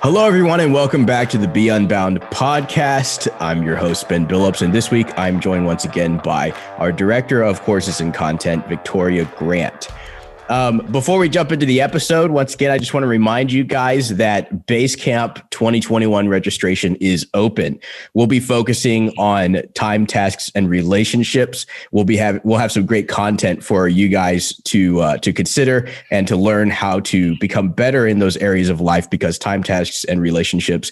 Hello, everyone, and welcome back to the Be Unbound podcast. I'm your host, Ben Billups, and this week I'm joined once again by our Director of Courses and Content, Victoria Grant. Before we jump into the episode, once again, I just want to remind you guys that Basecamp 2021 registration is open. We'll be focusing on time, tasks, and relationships. We'll have some great content for you guys to consider and to learn how to become better in those areas of life, because time, tasks, and relationships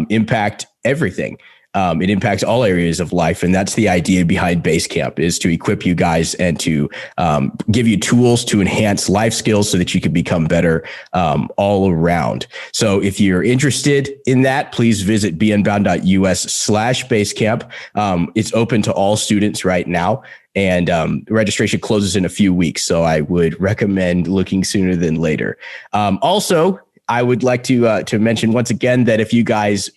impact everything. It impacts all areas of life. And that's the idea behind Basecamp, is to equip you guys and to give you tools to enhance life skills so that you can become better all around. So if you're interested in that, please visit beunbound.us/Basecamp. It's open to all students right now. And registration closes in a few weeks. So I would recommend looking sooner than later. Also, I would like to mention once again that if you guys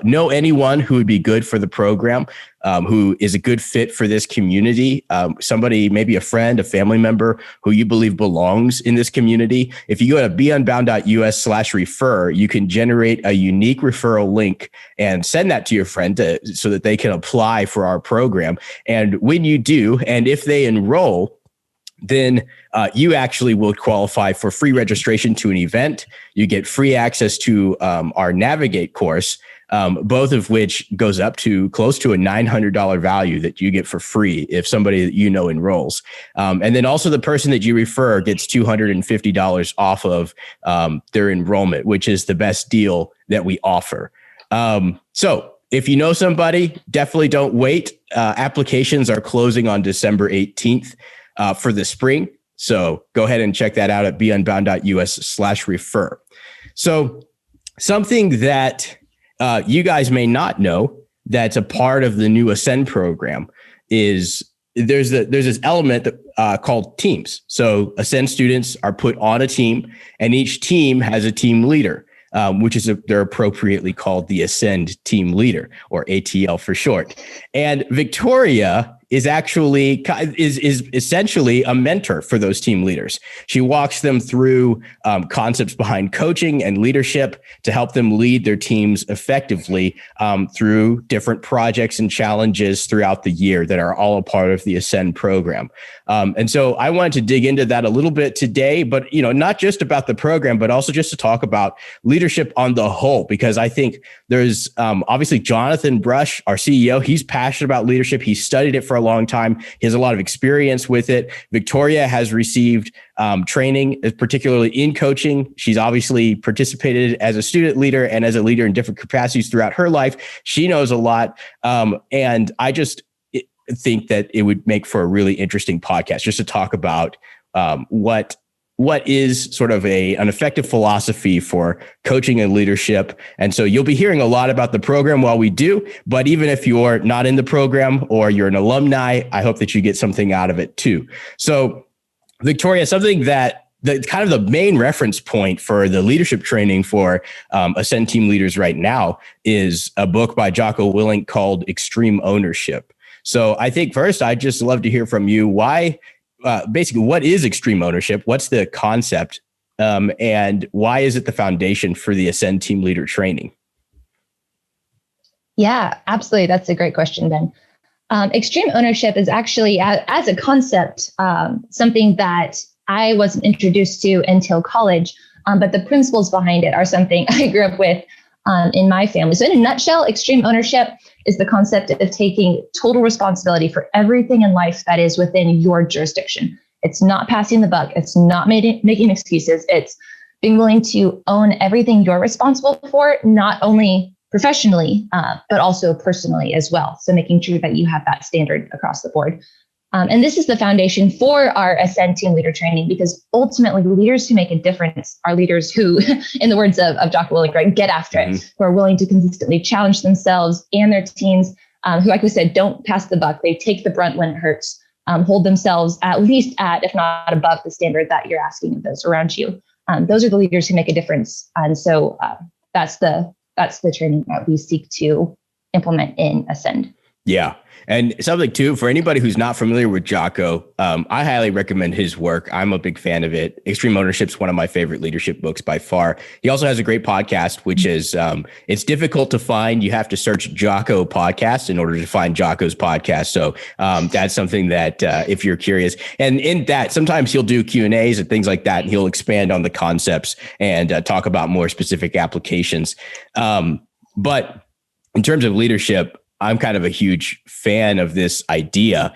know anyone who would be good for the program, who is a good fit for this community, somebody, maybe a friend, a family member who you believe belongs in this community, if you go to beunbound.us/refer, you can generate a unique referral link and send that to your friend so that they can apply for our program. And when you do, and if they enroll, then you actually will qualify for free registration to an event. You get free access to our Navigate course, both of which goes up to close to a $900 value that you get for free if somebody that you know enrolls. And then also the person that you refer gets $250 off of their enrollment, which is the best deal that we offer. So if you know somebody, definitely don't wait. Applications are closing on December 18th. For the spring. So go ahead and check that out at beunbound.us/refer. So something that you guys may not know that's a part of the new Ascend program is there's this element that, called teams. So Ascend students are put on a team, and each team has a team leader, which is they're appropriately called the Ascend team leader, or ATL for short. And Victoria is essentially a mentor for those team leaders. She walks them through concepts behind coaching and leadership to help them lead their teams effectively through different projects and challenges throughout the year that are all a part of the Ascend program. And so I wanted to dig into that a little bit today, but not just about the program, but also just to talk about leadership on the whole, because I think there's obviously Jonathan Brush, our CEO. He's passionate about leadership. He studied it for a long time. He has a lot of experience with it. Victoria has received training, particularly in coaching. She's obviously participated as a student leader and as a leader in different capacities throughout her life. She knows a lot. And I just think that it would make for a really interesting podcast just to talk about what is sort of an effective philosophy for coaching and leadership. And so you'll be hearing a lot about the program while we do, but even if you're not in the program or you're an alumni, I hope that you get something out of it too. So Victoria, something that kind of the main reference point for the leadership training for Ascend team leaders right now is a book by Jocko Willink called Extreme Ownership. So I think first, I'd just love to hear from you basically, what is extreme ownership? What's the concept? And why is it the foundation for the Ascend team leader training? Yeah, absolutely. That's a great question, Ben. Extreme ownership is actually, as a concept, something that I wasn't introduced to until college, but the principles behind it are something I grew up with in my family. So in a nutshell, extreme ownership is the concept of taking total responsibility for everything in life that is within your jurisdiction. It's not passing the buck. It's not making excuses. It's being willing to own everything you're responsible for, not only professionally, but also personally as well. So making sure that you have that standard across the board. And this is the foundation for our Ascend team leader training, because ultimately leaders who make a difference are leaders who, in the words of Jocko Willink, right, get after it, who are willing to consistently challenge themselves and their teams, who, like we said, don't pass the buck. They take the brunt when it hurts, hold themselves at least at, if not above, the standard that you're asking of those around you. Those are the leaders who make a difference. And so that's the training that we seek to implement in Ascend. Yeah. And something too, for anybody who's not familiar with Jocko, I highly recommend his work. I'm a big fan of it. Extreme Ownership is one of my favorite leadership books by far. He also has a great podcast, which is, it's difficult to find. You have to search Jocko podcast in order to find Jocko's podcast. So that's something that if you're curious, and in that, sometimes he'll do Q&As and things like that. And he'll expand on the concepts and talk about more specific applications. But in terms of leadership, I'm kind of a huge fan of this idea,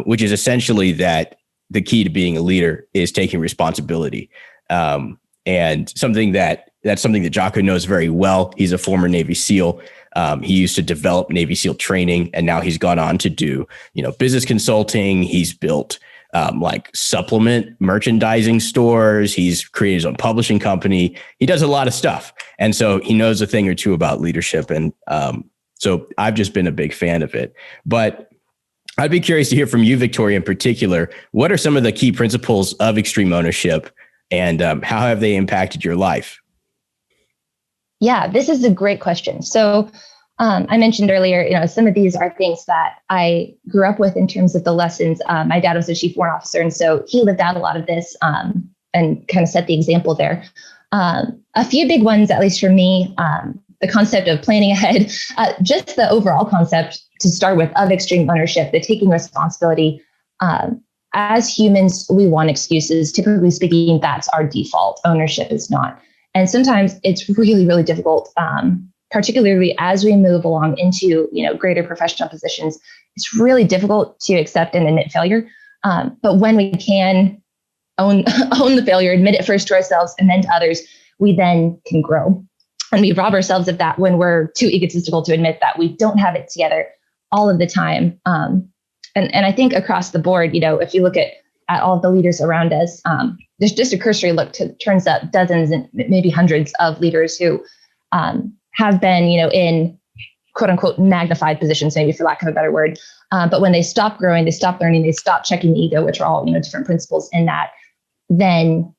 which is essentially that the key to being a leader is taking responsibility. And that's something that Jocko knows very well. He's a former Navy SEAL. He used to develop Navy SEAL training, and now he's gone on to do, business consulting. He's built like supplement merchandising stores. He's created his own publishing company. He does a lot of stuff. And so he knows a thing or two about leadership. And so I've just been a big fan of it. But I'd be curious to hear from you, Victoria, in particular. What are some of the key principles of extreme ownership, and how have they impacted your life? Yeah, this is a great question. So I mentioned earlier, some of these are things that I grew up with in terms of the lessons. My dad was a chief warrant officer, and so he lived out a lot of this and kind of set the example there. A few big ones, at least for me, the concept of planning ahead, just the overall concept to start with of extreme ownership, the taking responsibility. As humans, we want excuses. Typically speaking, that's our default. Ownership is not. And sometimes it's really, really difficult, particularly as we move along into, greater professional positions. It's really difficult to accept and admit failure. But when we can own the failure, admit it first to ourselves and then to others, we then can grow. And we rob ourselves of that when we're too egotistical to admit that we don't have it together all of the time. And I think across the board, if you look at all of the leaders around us, there's just a cursory look turns up dozens and maybe hundreds of leaders who have been, in quote unquote magnified positions, maybe for lack of a better word. But when they stop growing, they stop learning, they stop checking the ego, which are all, different principles in that, then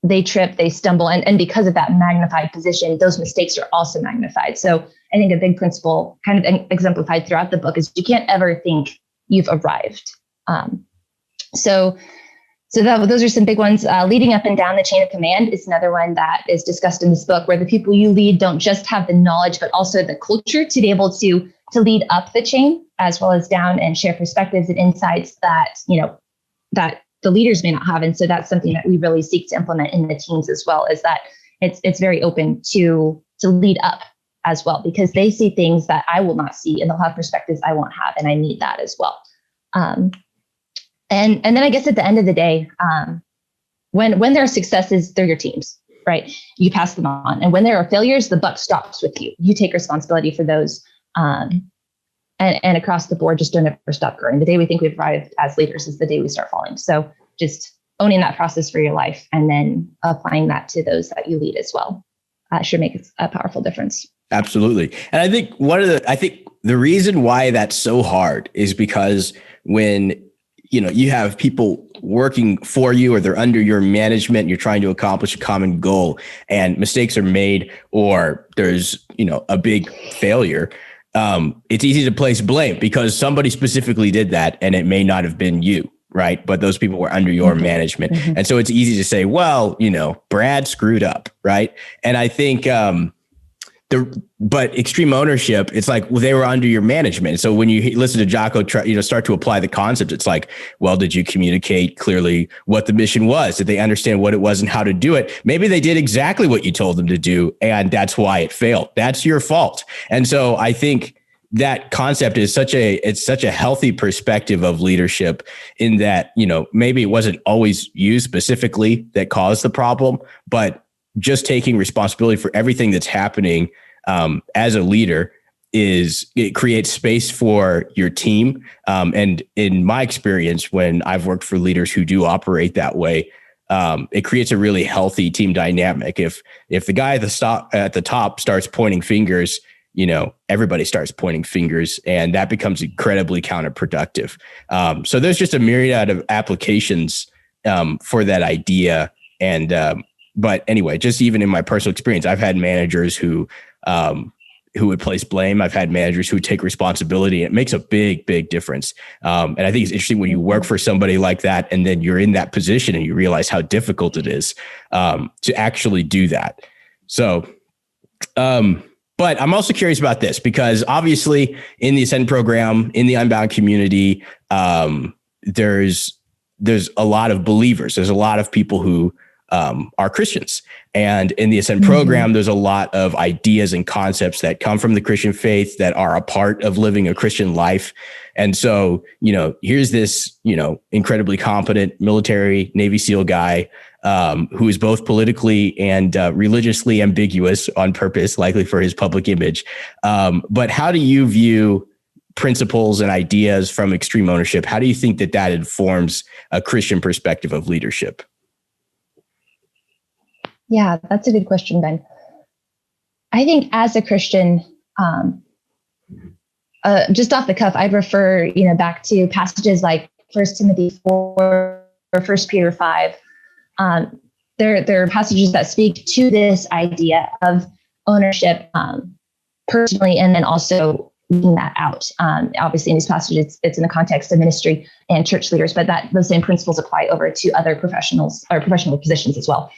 they trip, they stumble. And because of that magnified position, those mistakes are also magnified. So I think a big principle kind of exemplified throughout the book is you can't ever think you've arrived. So those are some big ones. Leading up and down the chain of command is another one that is discussed in this book, where the people you lead don't just have the knowledge, but also the culture to be able to lead up the chain as well as down and share perspectives and insights that, that the leaders may not have. And so that's something that we really seek to implement in the teams as well, is that it's very open to lead up as well, because they see things that I will not see and they'll have perspectives I won't have. And I need that as well. And then I guess at the end of the day, when there are successes, they're your teams, right? You pass them on. And when there are failures, the buck stops with you. You take responsibility for those. And across the board, just don't ever stop growing. The day we think we've arrived as leaders is the day we start falling. So just owning that process for your life and then applying that to those that you lead as well should make a powerful difference. Absolutely. And I think the reason why that's so hard is because when you have people working for you or they're under your management, and you're trying to accomplish a common goal and mistakes are made, or there's, a big failure. It's easy to place blame because somebody specifically did that and it may not have been you, right? But those people were under your management. Mm-hmm. And so it's easy to say, well, Brad screwed up, right? And I think, but extreme ownership, it's like, well, they were under your management. So when you listen to Jocko, start to apply the concept, it's like, well, did you communicate clearly what the mission was? Did they understand what it was and how to do it? Maybe they did exactly what you told them to do, and that's why it failed. That's your fault. And so I think that concept is such a healthy perspective of leadership, in that, maybe it wasn't always you specifically that caused the problem, but just taking responsibility for everything that's happening as a leader it creates space for your team. And in my experience, when I've worked for leaders who do operate that way, it creates a really healthy team dynamic. If the guy at the top starts pointing fingers, everybody starts pointing fingers, and that becomes incredibly counterproductive. So there's just a myriad of applications for that idea. And but anyway, just even in my personal experience, I've had managers who who would place blame. I've had managers who would take responsibility. It makes a big, big difference. And I think it's interesting when you work for somebody like that, and then you're in that position and you realize how difficult it is to actually do that. So, but I'm also curious about this, because obviously in the Ascend program, in the Unbound community, there's a lot of believers. There's a lot of people who are Christians. And in the Ascend program, there's a lot of ideas and concepts that come from the Christian faith that are a part of living a Christian life. And so, here's this, incredibly competent military Navy SEAL guy who is both politically and religiously ambiguous on purpose, likely for his public image. But how do you view principles and ideas from extreme ownership? How do you think that informs a Christian perspective of leadership? Yeah, that's a good question, Ben. I think as a Christian, just off the cuff, I'd refer, back to passages like 1 Timothy 4 or 1 Peter 5. There are passages that speak to this idea of ownership personally, and then also leading that out. Obviously, in these passages, it's in the context of ministry and church leaders, but those same principles apply over to other professionals or professional positions as well.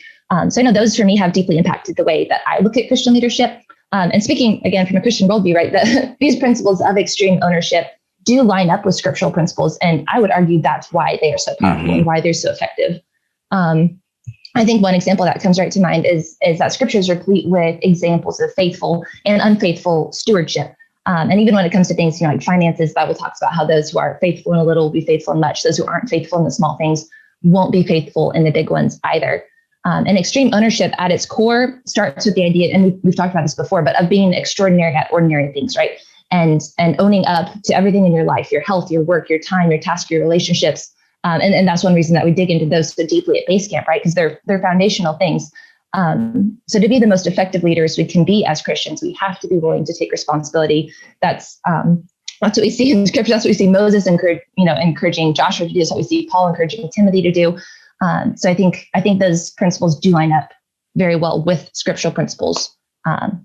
So I know those for me have deeply impacted the way that I look at Christian leadership. And speaking again from a Christian worldview, right, these principles of extreme ownership do line up with scriptural principles. And I would argue that's why they are so powerful and why they're so effective. I think one example that comes right to mind is that scripture is replete with examples of faithful and unfaithful stewardship. And even when it comes to things, like finances, the Bible talks about how those who are faithful in a little will be faithful in much. Those who aren't faithful in the small things won't be faithful in the big ones either. And extreme ownership at its core starts with the idea, and we've talked about this before, but of being extraordinary at ordinary things, right? And owning up to everything in your life, your health, your work, your time, your task, your relationships. And that's one reason that we dig into those so deeply at base camp, right? Because they're foundational things. So to be the most effective leaders we can be as Christians, we have to be willing to take responsibility. That's what we see in scripture. That's what we see Moses encouraging Joshua to do. That's what we see Paul encouraging Timothy to do. So I think those principles do line up very well with scriptural principles. And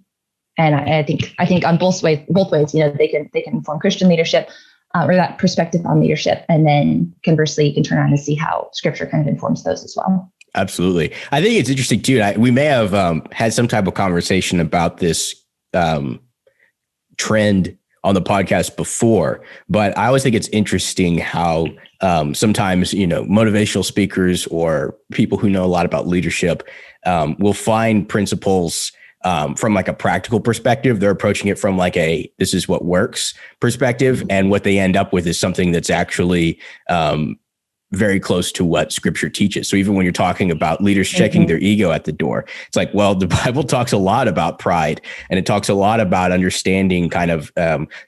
I think on both ways, they can inform Christian leadership or that perspective on leadership. And then conversely, you can turn around and see how scripture kind of informs those as well. Absolutely. I think it's interesting too. We may have had some type of conversation about this trend on the podcast before, but I always think it's interesting how sometimes, motivational speakers or people who know a lot about leadership will find principles from like a practical perspective. They're approaching it from like this is what works perspective. And what they end up with is something that's actually very close to what scripture teaches. So even when you're talking about leaders checking their ego at the door, it's like, well, the Bible talks a lot about pride, and it talks a lot about understanding kind of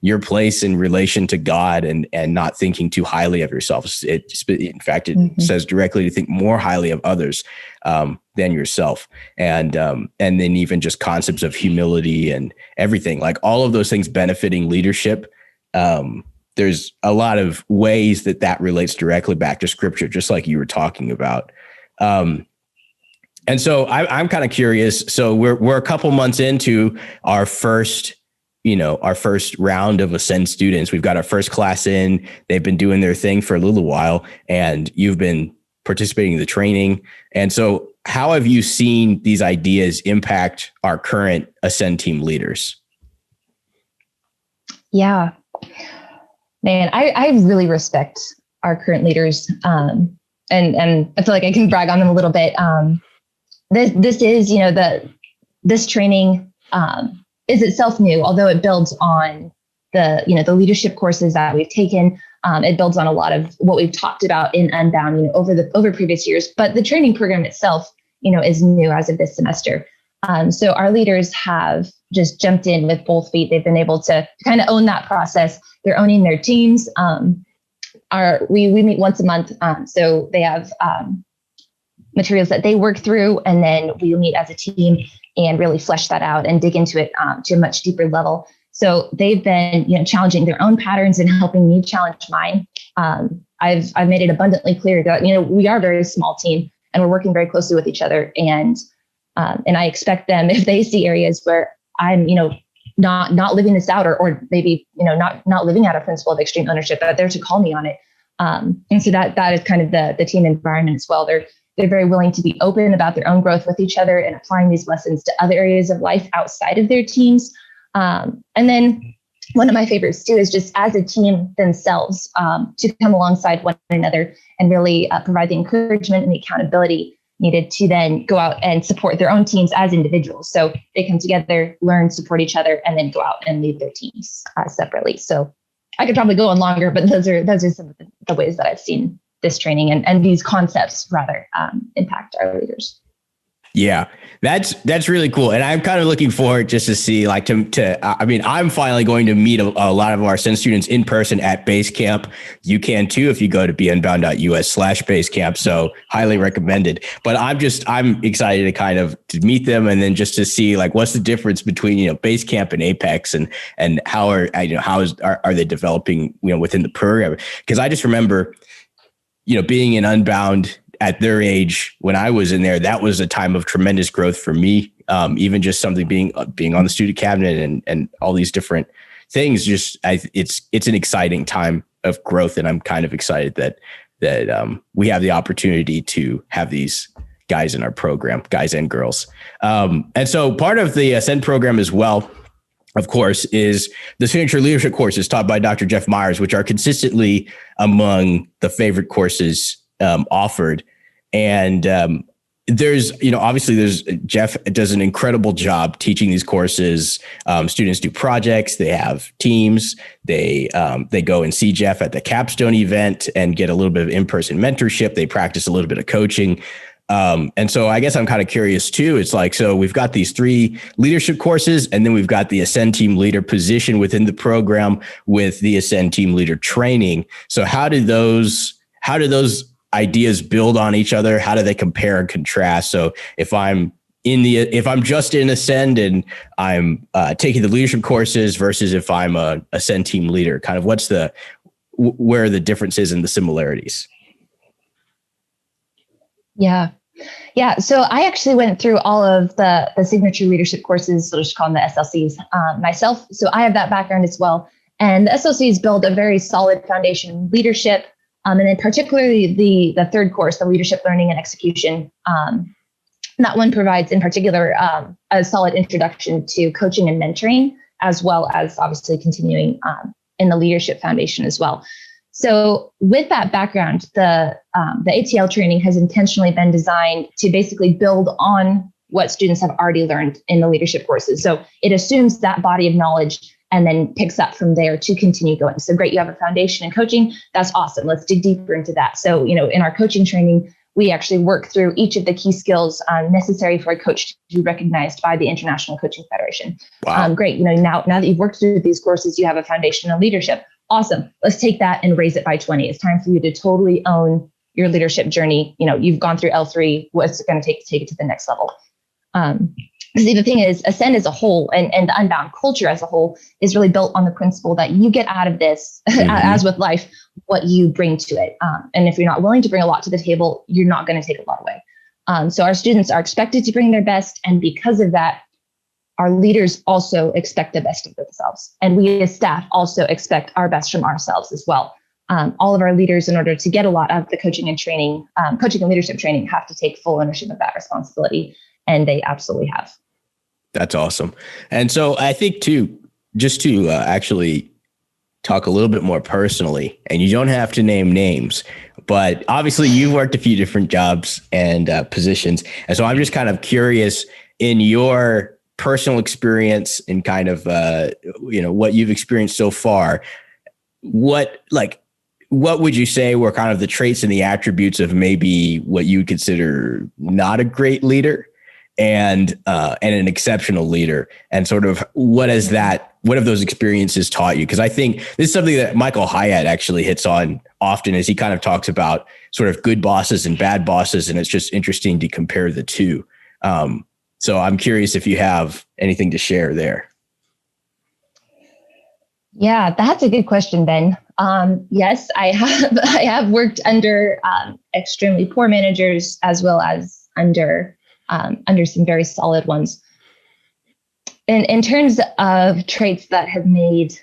your place in relation to God and not thinking too highly of yourself. In fact, it says directly to think more highly of others than yourself. And then even just concepts of humility and everything, like all of those things benefiting leadership. There's a lot of ways that relates directly back to scripture, just like you were talking about. And so I'm kind of curious. So we're a couple months into our first round of Ascend students. We've got our first class in. They've been doing their thing for a little while, and you've been participating in the training. And so how have you seen these ideas impact our current Ascend team leaders? Yeah. Man, I really respect our current leaders, and I feel like I can brag on them a little bit. This is, this training is itself new, although it builds on the leadership courses that we've taken. It builds on a lot of what we've talked about in Unbound, over previous years. But the training program itself, is new as of this semester. So our leaders have just jumped in with both feet. They've been able to kind of own that process. They're owning their teams. We meet once a month. So they have materials that they work through, and then we meet as a team and really flesh that out and dig into it to a much deeper level. So they've been, challenging their own patterns and helping me challenge mine. I've made it abundantly clear that, we are a very small team and we're working very closely with each other. And I expect them, if they see areas where I'm, not living this out, or maybe, not living out a principle of extreme ownership, but they're to call me on it. And so that is kind of the team environment as well. They're very willing to be open about their own growth with each other and applying these lessons to other areas of life outside of their teams. And then one of my favorites too is just as a team themselves, to come alongside one another and really provide the encouragement and the accountability needed to then go out and support their own teams as individuals. So they come together, learn, support each other, and then go out and lead their teams separately. So I could probably go on longer, but those are some of the ways that I've seen this training and these concepts rather impact our leaders. Yeah, that's really cool. And I'm kind of looking forward just to see, like, I'm finally going to meet a lot of our Ascend students in person at base camp. You can too, if you go to beunbound.us/basecamp. So highly recommended. But I'm excited to kind of to meet them, and then just to see, like, what's the difference between, base camp and Apex, and how are they developing, within the program? Because I just remember, being in Unbound at their age, when I was in there, that was a time of tremendous growth for me. Even just something being on the student cabinet and all these different things, it's an exciting time of growth. And I'm kind of excited that we have the opportunity to have these guys in our program, guys and girls. And so part of the Ascend program as well, of course, is the signature leadership courses taught by Dr. Jeff Meyers, which are consistently among the favorite courses offered. And obviously Jeff does an incredible job teaching these courses. Students do projects, they have teams, they go and see Jeff at the capstone event and get a little bit of in-person mentorship. They practice a little bit of coaching. And so I guess I'm kind of curious too. It's like, so we've got these 3 leadership courses, and then we've got the Ascend team leader position within the program with the Ascend team leader training. So how do those ideas build on each other? How do they compare and contrast? So if I'm just in Ascend and I'm taking the leadership courses versus if I'm a Ascend team leader, kind of where are the differences and the similarities? Yeah. So I actually went through all of the signature leadership courses, so just call them the SLCs, myself. So I have that background as well. And the SLCs build a very solid foundation in leadership. And then particularly the third course, the leadership learning and execution. That one provides in particular a solid introduction to coaching and mentoring, as well as obviously continuing in the leadership foundation as well. So with that background, the ATL training has intentionally been designed to basically build on what students have already learned in the leadership courses. So it assumes that body of knowledge and then picks up from there to continue going. So great, you have a foundation in coaching. That's awesome. Let's dig deeper into that. So, in our coaching training, we actually work through each of the key skills necessary for a coach to be recognized by the International Coaching Federation. Wow. Great. Now that you've worked through these courses, you have a foundation in leadership. Awesome. Let's take that and raise it by 20. It's time for you to totally own your leadership journey. You've gone through L3. What's it going to take it to the next level? See, the thing is, Ascend as a whole and the Unbound culture as a whole is really built on the principle that you get out of this, as with life, what you bring to it. And if you're not willing to bring a lot to the table, you're not going to take a lot away. So our students are expected to bring their best. And because of that, our leaders also expect the best of themselves. And we as staff also expect our best from ourselves as well. All of our leaders, in order to get a lot of the coaching and leadership training, have to take full ownership of that responsibility. And they absolutely have. That's awesome. And so I think too, just to actually talk a little bit more personally, and you don't have to name names, but obviously you've worked a few different jobs and positions. And so I'm just kind of curious, in your personal experience and kind of, what you've experienced so far, what would you say were kind of the traits and the attributes of maybe what you would consider not a great leader and an exceptional leader, and sort of what have those experiences taught you? Because I think this is something that Michael Hyatt actually hits on often, as he kind of talks about sort of good bosses and bad bosses. And it's just interesting to compare the two. So I'm curious if you have anything to share there. Yeah, that's a good question, Ben. Yes, I have worked under extremely poor managers as well as under some very solid ones. in terms of traits that have made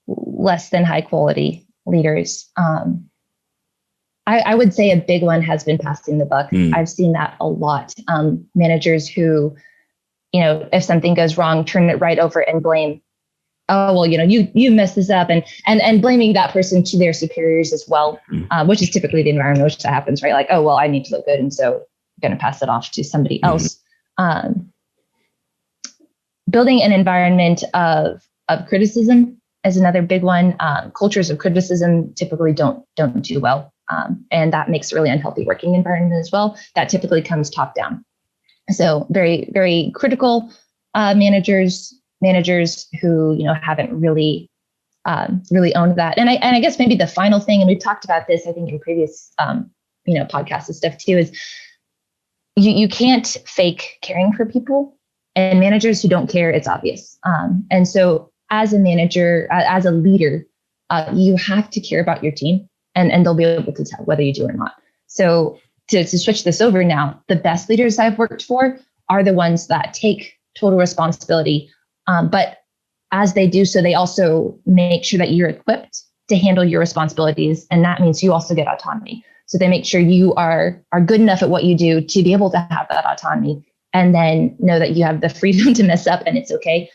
less than high quality leaders, I would say a big one has been passing the buck. I've seen that a lot. Managers who, if something goes wrong, turn it right over and blame, oh, well, you messed this up, and blaming that person to their superiors as well, which is typically the environment in which that happens, right? Like, oh, well, I need to look good, and so I'm going to pass it off to somebody else. Building an environment of criticism is another big one. Cultures of criticism typically don't do well. And that makes a really unhealthy working environment as well. That typically comes top down. So very, very critical managers who haven't really owned that. And I guess maybe the final thing, and we've talked about this, I think, in previous podcasts and stuff too, is you can't fake caring for people, and managers who don't care, it's obvious. And so as a manager, as a leader, you have to care about your team. And they'll be able to tell whether you do or not. So to switch this over now, the best leaders I've worked for are the ones that take total responsibility. But as they do so, they also make sure that you're equipped to handle your responsibilities. And that means you also get autonomy. So they make sure you are good enough at what you do to be able to have that autonomy, and then know that you have the freedom to mess up and it's okay.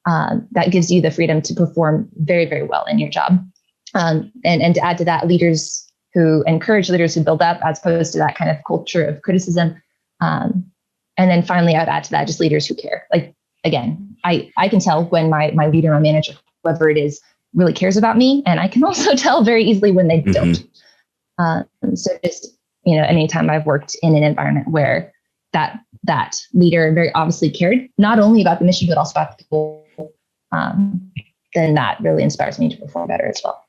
That gives you the freedom to perform very, very well in your job. And to add to that, leaders who encourage leaders who build up, as opposed to that kind of culture of criticism. And then finally, I'd add to that just leaders who care. Like, again, I can tell when my leader, my manager, whoever it is, really cares about me. And I can also tell very easily when they don't. So just, anytime I've worked in an environment where that leader very obviously cared, not only about the mission, but also about the people, then that really inspires me to perform better as well.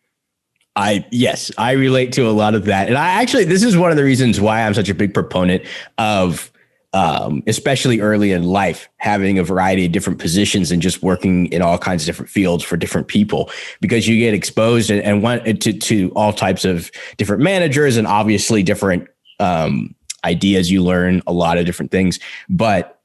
Yes, I relate to a lot of that. And this is one of the reasons why I'm such a big proponent of, especially early in life, having a variety of different positions and just working in all kinds of different fields for different people, because you get exposed and want to all types of different managers and obviously different ideas. You learn a lot of different things, but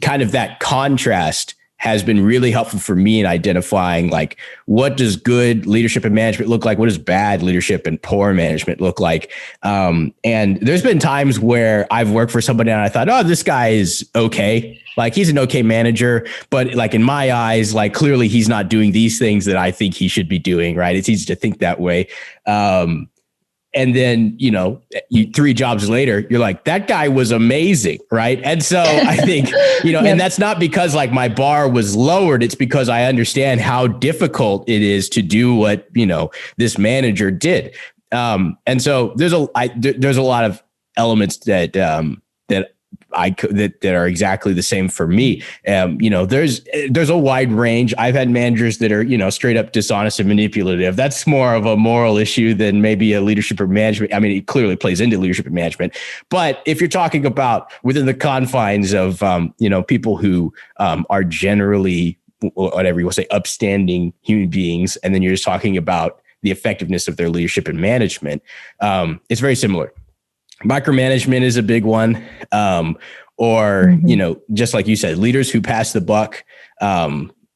kind of that contrast has been really helpful for me in identifying, like, what does good leadership and management look like? What does bad leadership and poor management look like? And there's been times where I've worked for somebody and I thought, oh, this guy is okay. Like, he's an okay manager, but like in my eyes, like, clearly he's not doing these things that I think he should be doing. Right. It's easy to think that way. And then, 3 jobs later, you're like, that guy was amazing. Right. And so I think, yep. And that's not because like my bar was lowered. It's because I understand how difficult it is to do what, this manager did. And so there's a lot of elements that are exactly the same for me. There's a wide range. I've had managers that are, straight up dishonest and manipulative. That's more of a moral issue than maybe a leadership or management. I mean, it clearly plays into leadership and management. But if you're talking about within the confines of, people who are generally, whatever you will say, upstanding human beings, and then you're just talking about the effectiveness of their leadership and management, it's very similar. Micromanagement is a big one. Just like you said, leaders who pass the buck.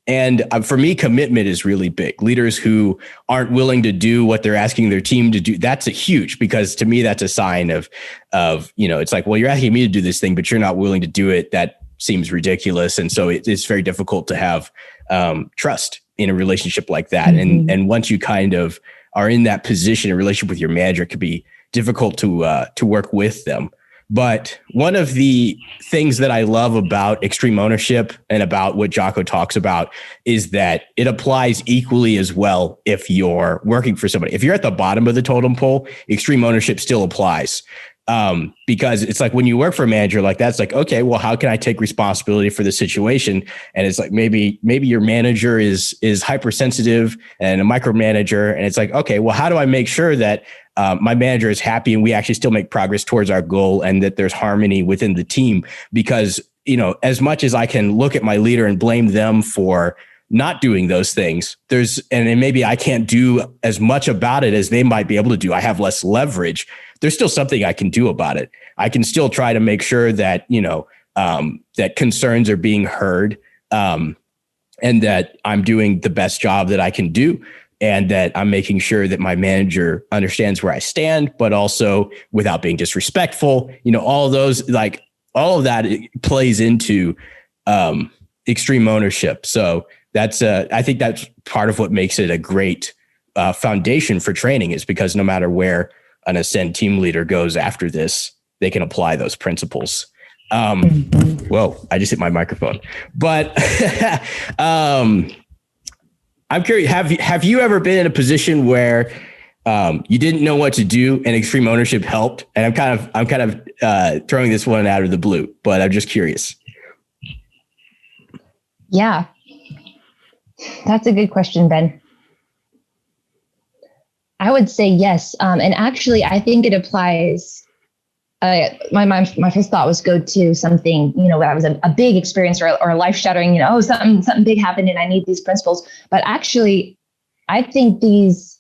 And for me, commitment is really big. Leaders who aren't willing to do what they're asking their team to do. That's huge, because to me, that's a sign of, it's like, well, you're asking me to do this thing, but you're not willing to do it. That seems ridiculous. And so it's very difficult to have trust in a relationship like that. And once you kind of are in that position, a relationship with your manager, it could be difficult to work with them. But one of the things that I love about extreme ownership and about what Jocko talks about is that it applies equally as well if you're working for somebody. If you're at the bottom of the totem pole, extreme ownership still applies. Because it's like when you work for a manager like that, it's like, okay, well, how can I take responsibility for the situation? And it's like, maybe your manager is hypersensitive and a micromanager. And it's like, okay, well, how do I make sure that my manager is happy and we actually still make progress towards our goal and that there's harmony within the team? Because, as much as I can look at my leader and blame them for not doing those things, and maybe I can't do as much about it as they might be able to do. I have less leverage. There's still something I can do about it. I can still try to make sure that, that concerns are being heard. and that I'm doing the best job that I can do, and that I'm making sure that my manager understands where I stand, but also without being disrespectful. All of those, like all of that plays into extreme ownership. So I think that's part of what makes it a great foundation for training, is because no matter where an Ascend team leader goes after this, they can apply those principles. Whoa, I just hit my microphone. But I'm curious, have you ever been in a position where you didn't know what to do and extreme ownership helped? And I'm kind of throwing this one out of the blue, but I'm just curious. Yeah, that's a good question, Ben. I would say yes. And actually, I think it applies. My first thought was go to something, that was a big experience or a life shattering, something big happened and I need these principles. But actually, I think these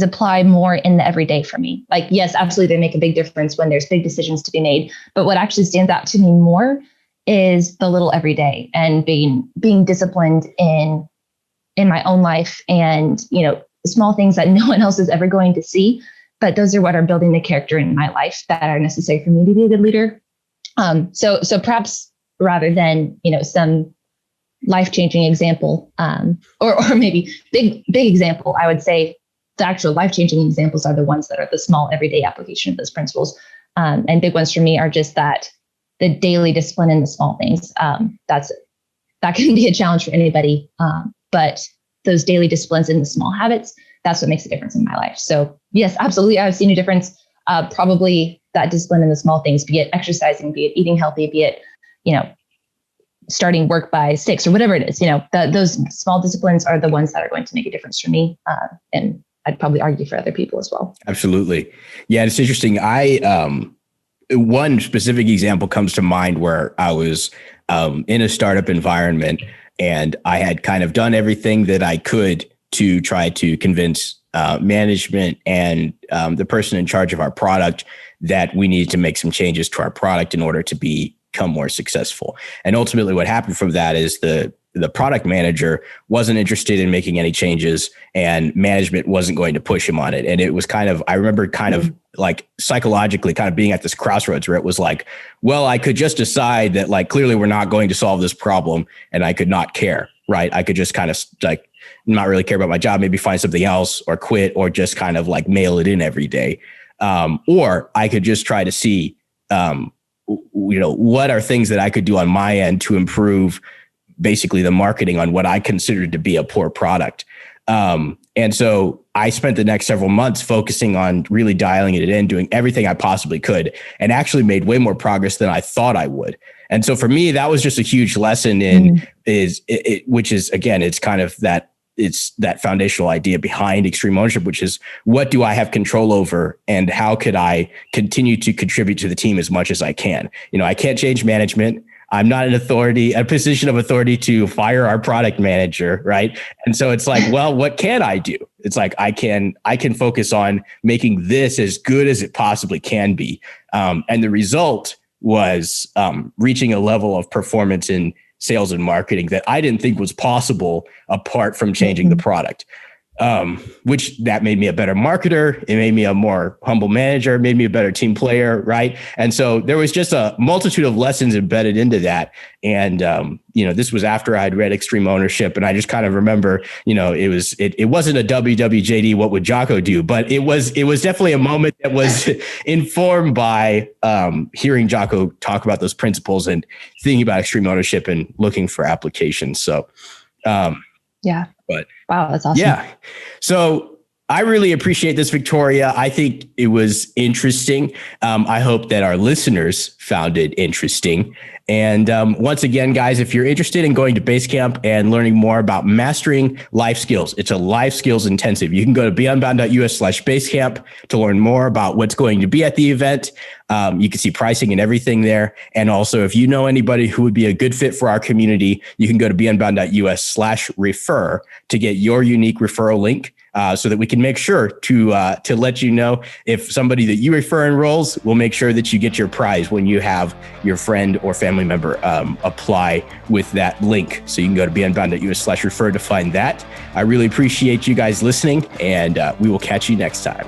apply more in the everyday for me. Like, yes, absolutely, they make a big difference when there's big decisions to be made. But what actually stands out to me more is the little everyday, and being disciplined in my own life, and small things that no one else is ever going to see. But those are what are building the character in my life that are necessary for me to be a good leader. So perhaps rather than, some life-changing example, or maybe big example, I would say the actual life-changing examples are the ones that are the small everyday application of those principles. And big ones for me are just that the daily discipline in the small things. That can be a challenge for anybody. But those daily disciplines in the small habits, that's what makes a difference in my life. So yes, absolutely. I've seen a difference. Probably that discipline in the small things, be it exercising, be it eating healthy, be it, starting work by 6 or whatever it is, those small disciplines are the ones that are going to make a difference for me. And I'd probably argue for other people as well. Absolutely. Yeah. It's interesting. One specific example comes to mind where I was in a startup environment, and I had kind of done everything that I could to try to convince management and the person in charge of our product that we needed to make some changes to our product in order to become more successful. And ultimately what happened from that is the product manager wasn't interested in making any changes, and management wasn't going to push him on it. And it was I remember like psychologically kind of being at this crossroads where it was like, well, I could just decide that like, clearly we're not going to solve this problem, and I could not care, right? I could just kind of like not really care about my job, maybe find something else or quit, or just kind of like mail it in every day. Or I could just try to see, what are things that I could do on my end to improve basically the marketing on what I considered to be a poor product. And so I spent the next several months focusing on really dialing it in, doing everything I possibly could, and actually made way more progress than I thought I would. And so for me, that was just a huge lesson in which is, again, it's kind of it's that foundational idea behind extreme ownership, which is what do I have control over, and how could I continue to contribute to the team as much as I can? I can't change management. I'm not a position of authority to fire our product manager, right? And so it's like, well, what can I do? It's like, I can focus on making this as good as it possibly can be. And the result was reaching a level of performance in sales and marketing that I didn't think was possible apart from changing the product. Which that made me a better marketer. It made me a more humble manager, made me a better team player. Right. And so there was just a multitude of lessons embedded into that. And, this was after I had read Extreme Ownership. And I just kind of remember, it wasn't a WWJD, what would Jocko do? But it was definitely a moment that was informed by hearing Jocko talk about those principles and thinking about extreme ownership and looking for applications. So, yeah. But wow, that's awesome. Yeah. So I really appreciate this, Victoria. I think it was interesting. I hope that our listeners found it interesting. And once again, guys, if you're interested in going to Basecamp and learning more about mastering life skills, it's a life skills intensive. You can go to beunbound.us/Basecamp to learn more about what's going to be at the event. You can see pricing and everything there. And also, if you know anybody who would be a good fit for our community, you can go to beunbound.us/refer to get your unique referral link. so that we can make sure to let you know if somebody that you refer enrolls. We'll make sure that you get your prize when you have your friend or family member apply with that link. So you can go to beunbound.us/refer to find that. I really appreciate you guys listening, and we will catch you next time.